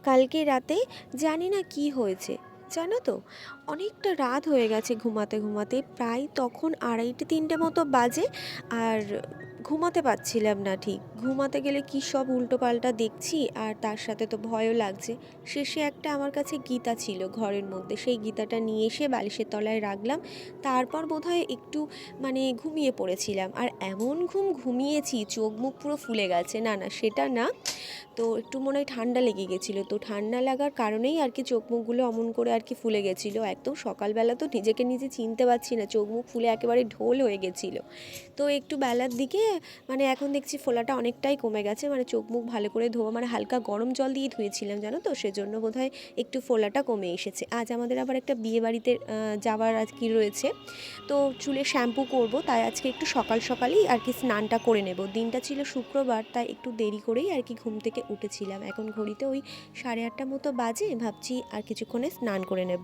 কালকে রাতে জানি না কি হয়েছে, জানো তো, অনেকটা রাত হয়ে গেছে ঘুমাতে ঘুমাতে, প্রায় তখন 2:30-3টে মতো বাজে। আর ঘুমাতে পারছিলাম না ঠিক। ঘুমাতে গেলে কি সব উল্টোপাল্টা দেখছি, আর তার সাথে তো ভয়ও লাগছে। শেষে একটা আমার কাছে গীতা ছিল ঘরের মধ্যে, সেই গীতাটা নিয়ে এসে বালিশের তলায় রাখলাম। তারপর বোধহয় একটু ঘুমিয়ে পড়েছিলাম, আর এমন ঘুমিয়েছি চোখ মুখ পুরো ফুলে গেছে। না না, সেটা না, তো একটু মনে হয় ঠান্ডা লেগে গেছিলো, তো ঠান্ডা লাগার কারণেই আর কি চোখ মুখগুলো অমন করে আর কি ফুলে গেছিলো। একদম সকালবেলা তো নিজেকে নিজে চিনতে পারছি না, চোখ মুখ ফুলে একেবারে ঢোল হয়ে গেছিলো। তো একটু বেলার দিকে এখন দেখছি ফোলাটা অনেকটাই কমে গেছে, চোখ মুখ ভালো করে ধোয়া, হালকা গরম জল দিয়ে ধুয়েছিলাম জানো তো, সেজন্য বোধহয় একটু ফোলাটা কমে এসেছে। আজ আমাদের আবার একটা বিয়ে বাড়িতে যাওয়ার আর কি রয়েছে, তো চুলে শ্যাম্পু করব, তাই আজকে একটু সকাল সকালেই আর কি স্নানটা করে নেব। দিনটা ছিল শুক্রবার, তাই একটু দেরি করেই আর কি ঘুম থেকে উঠেছিলাম। এখন ঘড়িতে ওই 8:30 মতো বাজে, ভাবছি আর কিছুক্ষণে স্নান করে নেব।